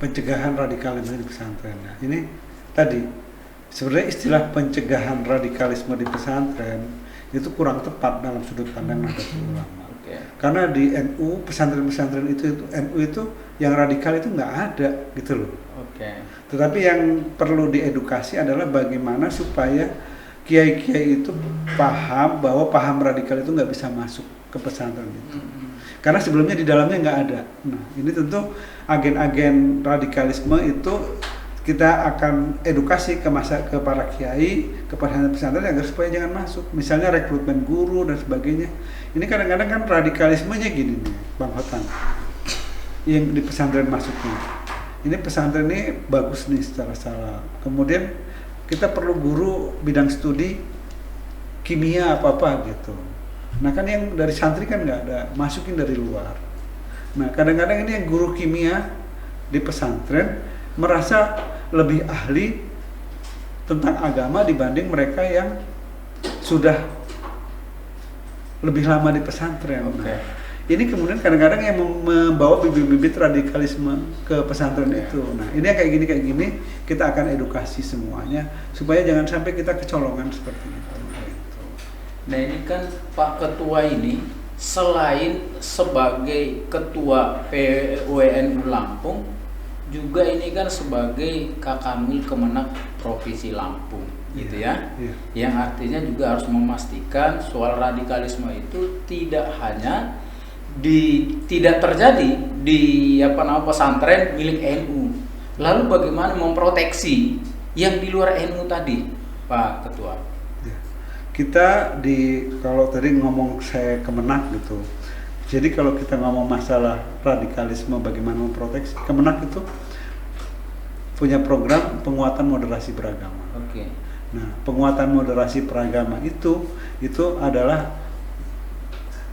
Pencegahan radikalisme di pesantren. Nah, ini tadi sebenarnya istilah pencegahan radikalisme di pesantren itu kurang tepat dalam sudut pandang Nahdlatul Ulama. Karena di NU, pesantren-pesantren itu NU itu yang radikal itu nggak ada gitu loh. Tetapi yang perlu diedukasi adalah bagaimana supaya kiai-kiai itu paham bahwa paham radikal itu nggak bisa masuk ke pesantren itu. Karena sebelumnya di dalamnya nggak ada. Nah, ini tentu agen-agen radikalisme itu kita akan edukasi ke para kiai, ke pesantren agar supaya jangan masuk. Misalnya rekrutmen guru dan sebagainya. Ini kadang-kadang kan radikalismenya gini nih, Bang Hotang. Yang di pesantren masuknya. Ini pesantren ini bagus nih secara salah. Kemudian kita perlu guru bidang studi kimia apa-apa gitu. Nah kan yang dari santri kan nggak ada, masukin dari luar. Nah kadang-kadang ini yang guru kimia di pesantren merasa lebih ahli tentang agama dibanding mereka yang sudah lebih lama di pesantren. Nah, ini kemudian kadang-kadang yang membawa bibit-bibit radikalisme ke pesantren itu. Nah, ini yang kayak gini kita akan edukasi semuanya supaya jangan sampai kita kecolongan seperti itu. Nah, ini kan Pak Ketua ini selain sebagai Ketua PWNU Lampung, juga ini kan sebagai Kakamil Kemenak Provinsi Lampung, gitu ya. Yang artinya juga harus memastikan soal radikalisme itu tidak hanya tidak terjadi di pesantren milik NU. Lalu bagaimana memproteksi yang di luar NU tadi, Pak Ketua? Kita kalau tadi ngomong saya Kemenak gitu. Jadi kalau kita ngomong masalah radikalisme bagaimana memproteksi, Kemenak itu punya program penguatan moderasi beragama. Nah, penguatan moderasi beragama itu adalah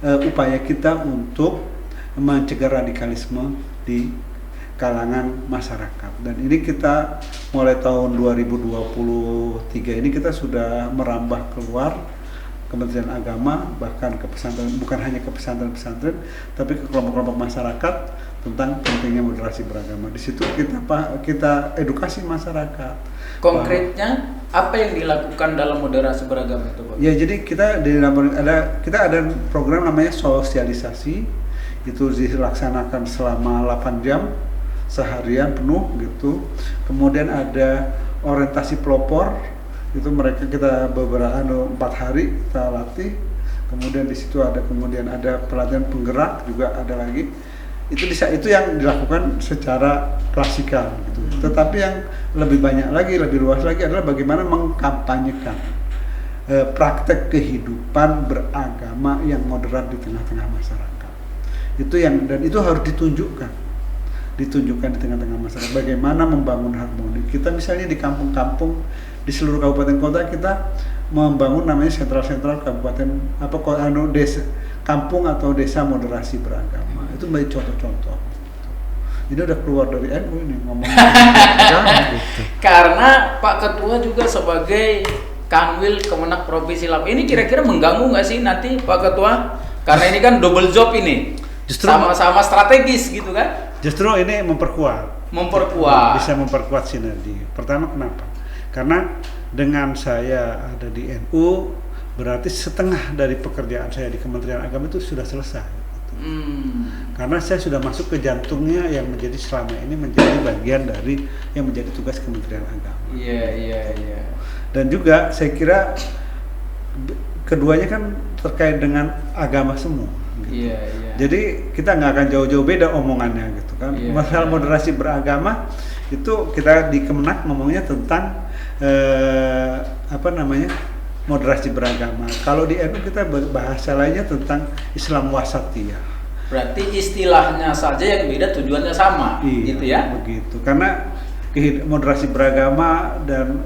upaya kita untuk mencegah radikalisme di kalangan masyarakat. Dan ini kita mulai tahun 2023 ini kita sudah merambah keluar Kementerian Agama, bahkan ke pesantren, bukan hanya ke pesantren-pesantren, tapi ke kelompok-kelompok masyarakat tentang pentingnya moderasi beragama. Di situ kita edukasi masyarakat. Konkretnya apa yang dilakukan dalam moderasi beragama itu, Pak? Ya, jadi kita ada program namanya sosialisasi, itu dilaksanakan selama 8 jam seharian penuh gitu. Kemudian ada orientasi pelopor, itu kita beberapa 4 hari kita latih. Kemudian di situ ada pelatihan penggerak juga ada lagi. Itu yang dilakukan secara klasikal gitu. Tetapi yang lebih banyak lagi, lebih luas lagi adalah bagaimana mengkampanyekan praktek kehidupan beragama yang moderat di tengah-tengah masyarakat. Dan itu harus ditunjukkan di tengah-tengah masyarakat. Bagaimana membangun harmoni. Kita misalnya di kampung-kampung di seluruh kabupaten kota kita membangun namanya sentral-sentral kabupaten desa kampung atau desa moderasi beragama. Itu menjadi contoh-contoh. Ini udah keluar dari NU ini ngomong gitu. Karena Pak Ketua juga sebagai Kanwil Kemenak Provinsi Lampung. Ini kira-kira mengganggu nggak sih nanti Pak Ketua? Karena ini kan double job ini. Justru sama-sama strategis gitu kan? Justru ini memperkuat. Bisa memperkuat sinergi. Pertama kenapa? Karena dengan saya ada di NU, berarti setengah dari pekerjaan saya di Kementerian Agama itu sudah selesai. Karena saya sudah masuk ke jantungnya yang selama ini menjadi bagian dari yang menjadi tugas Kementerian Agama. Iya. Dan juga saya kira keduanya kan terkait dengan agama semua. Gitu. Iya, iya. Jadi kita nggak akan jauh-jauh beda omongannya gitu kan. Iya, Masalah iya. moderasi beragama itu kita di Kemenak ngomongnya tentang moderasi beragama. Kalau di NU kita bahasa lainnya tentang Islam wasatiyah. Berarti istilahnya saja yang beda, tujuannya sama, Iya, gitu ya? begitu. Karena moderasi beragama dan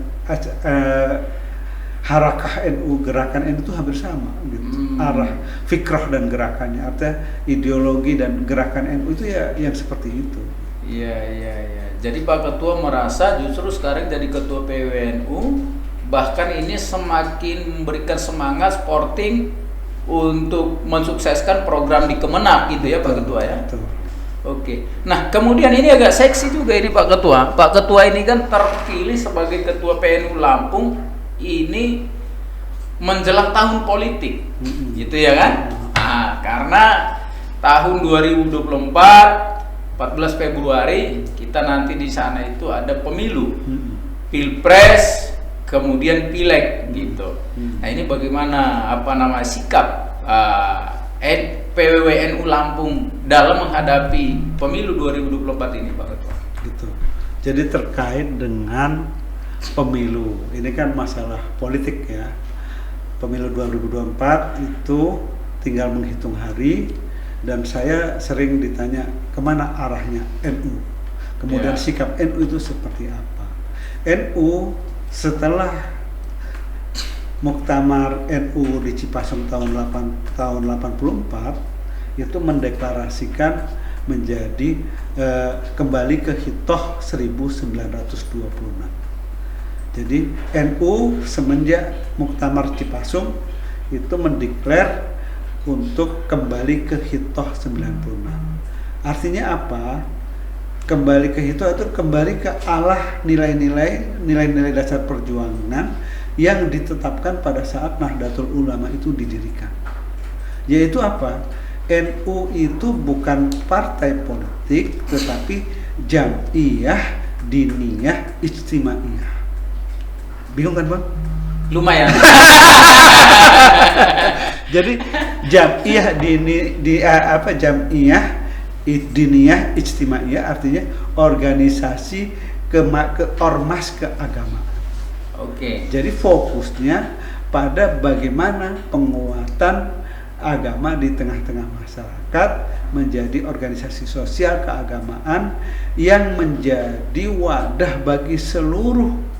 harakah NU, gerakan NU itu hampir sama gitu. Arah fikrah dan gerakannya, artinya ideologi dan gerakan NU itu ya yang seperti itu. Iya, iya, iya. Jadi Pak Ketua merasa justru sekarang jadi Ketua PWNU, bahkan ini semakin memberikan semangat sporting untuk mensukseskan program di Kemenak gitu ya Pak Ketua ya? Betul. Oke. Nah kemudian ini agak seksi juga ini Pak Ketua. Pak Ketua ini kan terpilih sebagai Ketua PNU Lampung ini menjelang tahun politik, gitu ya kan? Nah, karena tahun 2024, 14 Februari kita nanti di sana itu ada pemilu, pilpres, kemudian pileg, gitu. Nah ini bagaimana sikap PWNU Lampung dalam menghadapi pemilu 2024 ini Pak Ketua? Gitu. Jadi terkait dengan pemilu, ini kan masalah politik ya. Pemilu 2024 itu tinggal menghitung hari, dan saya sering ditanya kemana arahnya NU, kemudian sikap NU itu seperti apa. NU setelah Muktamar NU di Cipasung tahun 84 itu mendeklarasikan menjadi kembali ke Hitoh 1926. Jadi NU semenjak Muktamar Cipasung itu mendeklar untuk kembali ke Hitoh 96. Artinya apa? Kembali ke Hitoh itu kembali ke arah nilai-nilai dasar perjuangan yang ditetapkan pada saat Nahdlatul Ulama itu didirikan. Yaitu apa? NU itu bukan partai politik, tetapi jam'iyah, diniyah, ijtimaiyah. Bingung kan Bang? Lumayan. Jadi jam'iyah jam'iyah diniyah ijtimaiyah artinya organisasi ormas keagamaan. Oke. Jadi fokusnya pada bagaimana penguatan agama di tengah-tengah masyarakat menjadi organisasi sosial keagamaan yang menjadi wadah bagi seluruh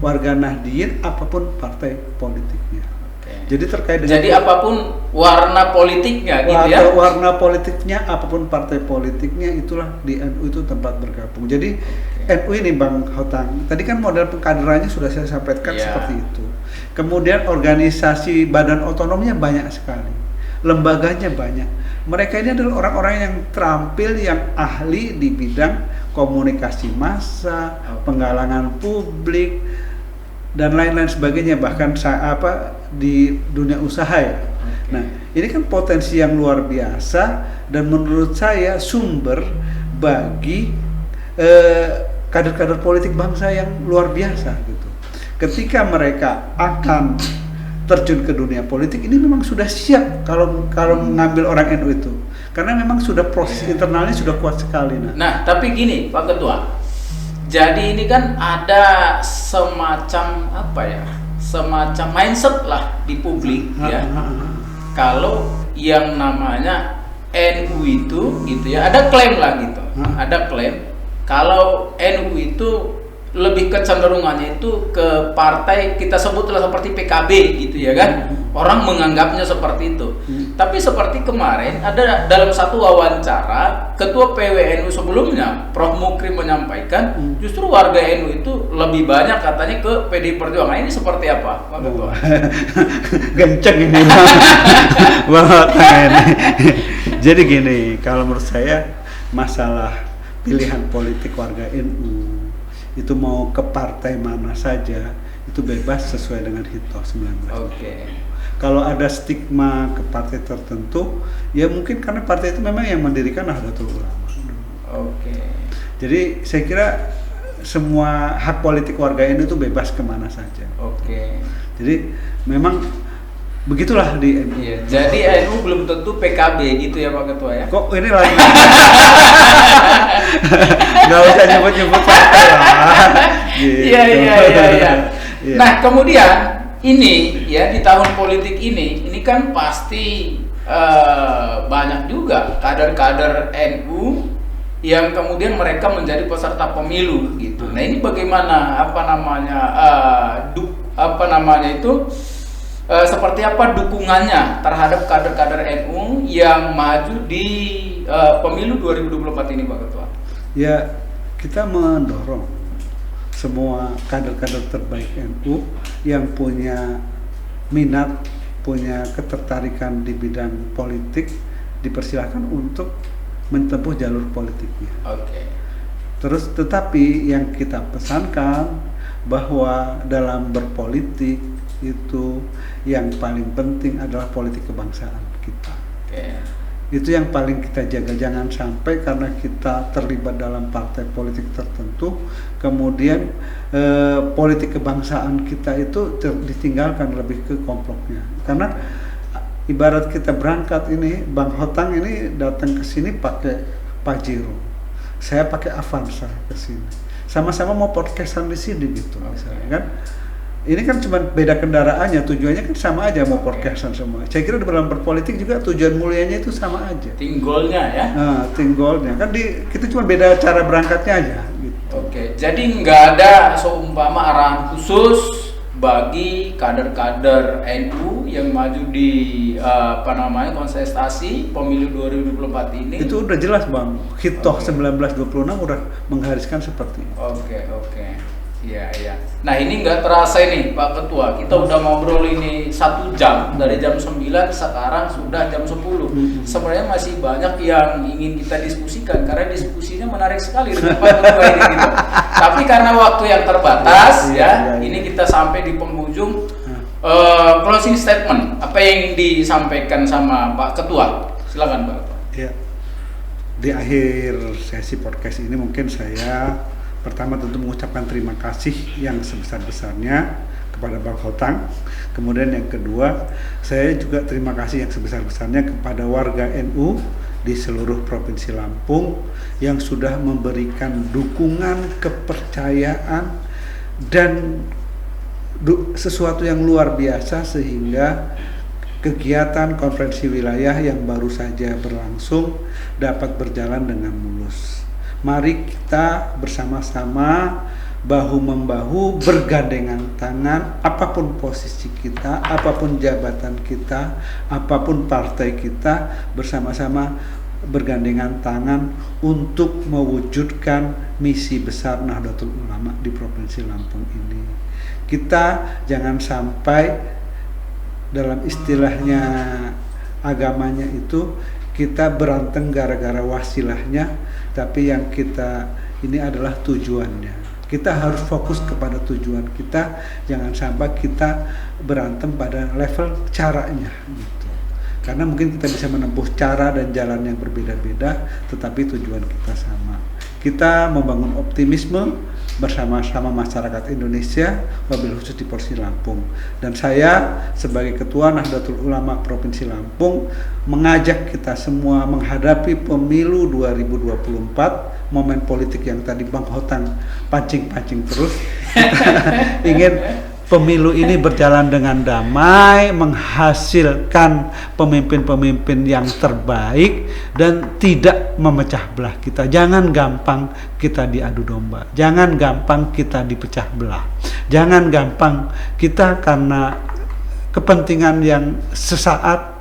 warga Nahdien apapun partai politiknya. Jadi terkait dengan apapun warna politiknya gitu ya. Warna politiknya apapun partai politiknya, itulah di NU itu tempat bergabung. Jadi NU ini Bang Hotang, tadi kan model pengkaderannya sudah saya sampaikan seperti itu. Kemudian organisasi badan otonomnya banyak sekali. Lembaganya banyak. Mereka ini adalah orang-orang yang terampil, yang ahli di bidang komunikasi massa, penggalangan publik, dan lain-lain sebagainya, bahkan di dunia usaha ya. Nah, ini kan potensi yang luar biasa, dan menurut saya sumber bagi kader-kader politik bangsa yang luar biasa gitu. Ketika mereka akan terjun ke dunia politik, ini memang sudah siap kalau mengambil orang NU itu, karena memang sudah proses internalnya sudah kuat sekali. Nah, tapi gini Pak Ketua, jadi ini kan ada semacam semacam mindset lah di publik ya. Kalau yang namanya NU itu gitu ya, ada klaim lah gitu. Ada klaim kalau NU itu lebih kecenderungannya itu ke partai kita sebutlah seperti PKB gitu ya kan. Orang menganggapnya seperti itu. Tapi seperti kemarin ada dalam satu wawancara Ketua PWNU sebelumnya Prof Mukrim menyampaikan justru warga NU itu lebih banyak katanya ke PDI Perjuangan. Ini seperti apa Pak Ketua? Genceng ini. Jadi gini, kalau menurut saya masalah pilihan politik warga NU itu mau ke partai mana saja itu bebas sesuai dengan Hitoh 19. Kalau ada stigma ke partai tertentu, ya mungkin karena partai itu memang yang mendirikan Nahdlatul Ulama. Jadi saya kira semua hak politik warga NU itu bebas kemana saja. Oke. Jadi memang Begitulah di NU. Iya, jadi NU belum tentu PKB gitu ya Pak Ketua ya. Kok ini lagi? Nggak usah nyebut-nyebut partai lah. Gitu. Iya. Nah, kemudian ini ya di tahun politik ini kan pasti banyak juga kader-kader NU yang kemudian mereka menjadi peserta pemilu gitu. Nah, ini bagaimana seperti apa dukungannya terhadap kader-kader NU yang maju di pemilu 2024 ini Pak Ketua? Ya, kita mendorong semua kader-kader terbaik NU yang punya minat, punya ketertarikan di bidang politik, dipersilahkan untuk menempuh jalur politiknya. Oke. Terus tetapi yang kita pesankan bahwa dalam berpolitik itu yang paling penting adalah politik kebangsaan kita. Oke. Itu yang paling kita jaga, jangan sampai karena kita terlibat dalam partai politik tertentu kemudian politik kebangsaan kita itu ditinggalkan lebih ke komploknya. Karena ibarat kita berangkat ini, Bang Hotang ini datang ke sini pakai Pajero, saya pakai Avanza ke sini, sama-sama mau podcastan di sini gitu misalnya kan. Ini kan cuma beda kendaraannya, tujuannya kan sama aja, mau podcastan semua. Saya kira dalam berpolitik juga tujuan mulianya itu sama aja. Tinggolnya ya? Nah, tinggolnya kan kita cuma beda cara berangkatnya aja. Gitu. Oke, jadi nggak ada seumpama arahan khusus bagi kader-kader NU yang maju di kontestasi pemilu 2024 ini. Itu udah jelas Bang. Hitoh 1926 udah menggariskan seperti itu. Oke. Iya. Nah, ini nggak terasa ini Pak Ketua. Kita udah ngobrol ini 1 jam, dari jam 9 sekarang sudah jam 10. Sebenarnya masih banyak yang ingin kita diskusikan karena diskusinya menarik sekali dengan Pak Ketua ini gitu. Tapi karena waktu yang terbatas ini kita sampai di penghujung closing statement. Apa yang disampaikan sama Pak Ketua? Silakan Pak Ketua. Ya. Di akhir sesi podcast ini mungkin saya pertama tentu mengucapkan terima kasih yang sebesar-besarnya kepada Bang Hotang. Kemudian yang kedua, saya juga terima kasih yang sebesar-besarnya kepada warga NU di seluruh Provinsi Lampung yang sudah memberikan dukungan, kepercayaan, dan sesuatu yang luar biasa sehingga kegiatan konferensi wilayah yang baru saja berlangsung dapat berjalan dengan mulus. Mari kita bersama-sama bahu-membahu, bergandengan tangan, apapun posisi kita, apapun jabatan kita, apapun partai kita, bersama-sama bergandengan tangan untuk mewujudkan misi besar Nahdlatul Ulama di Provinsi Lampung ini. Kita jangan sampai dalam istilahnya agamanya itu kita berantem gara-gara wasilahnya, tapi yang kita ini adalah tujuannya. Kita harus fokus kepada tujuan kita, jangan sampai kita berantem pada level caranya gitu. Karena mungkin kita bisa menempuh cara dan jalan yang berbeda-beda, tetapi tujuan kita sama. Kita membangun optimisme bersama-sama masyarakat Indonesia, wabil khusus di Provinsi Lampung. Dan saya sebagai Ketua Nahdlatul Ulama Provinsi Lampung mengajak kita semua menghadapi pemilu 2024, momen politik yang tadi Bang Hotang pancing-pancing terus. Kita ingin pemilu ini berjalan dengan damai, menghasilkan pemimpin-pemimpin yang terbaik dan tidak memecah belah kita. Jangan gampang kita diadu domba, jangan gampang kita dipecah belah, jangan gampang kita karena kepentingan yang sesaat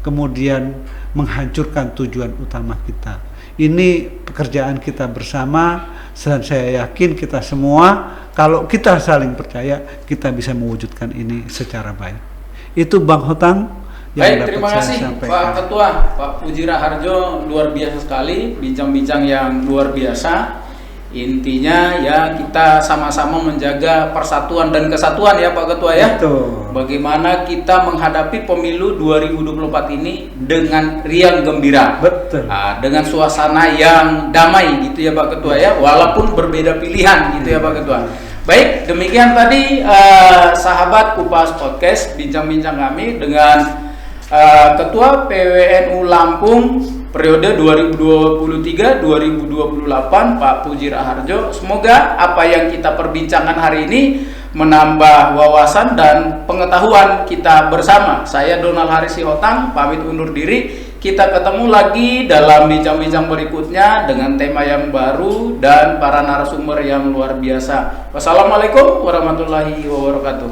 kemudian menghancurkan tujuan utama kita. Ini pekerjaan kita bersama, dan saya yakin kita semua kalau kita saling percaya, kita bisa mewujudkan ini secara baik. Itu Bang Hotang yang baik, terima kasih Pak Ketua, Pak Puji Raharjo, luar biasa sekali, bincang-bincang yang luar biasa. Intinya ya kita sama-sama menjaga persatuan dan kesatuan ya Pak Ketua ya. Betul. Bagaimana kita menghadapi pemilu 2024 ini dengan riang gembira. Betul. Nah, dengan suasana yang damai gitu ya Pak Ketua ya, walaupun berbeda pilihan gitu ya Pak Ketua. Baik, demikian tadi sahabat Kupas Podcast bincang-bincang kami dengan Ketua PWNU Lampung periode 2023-2028 Pak Puji Raharjo. Semoga apa yang kita perbincangkan hari ini menambah wawasan dan pengetahuan kita bersama. Saya Donald Haris Sihotang pamit undur diri. Kita ketemu lagi dalam bincang-bincang berikutnya dengan tema yang baru dan para narasumber yang luar biasa. Wassalamualaikum warahmatullahi wabarakatuh.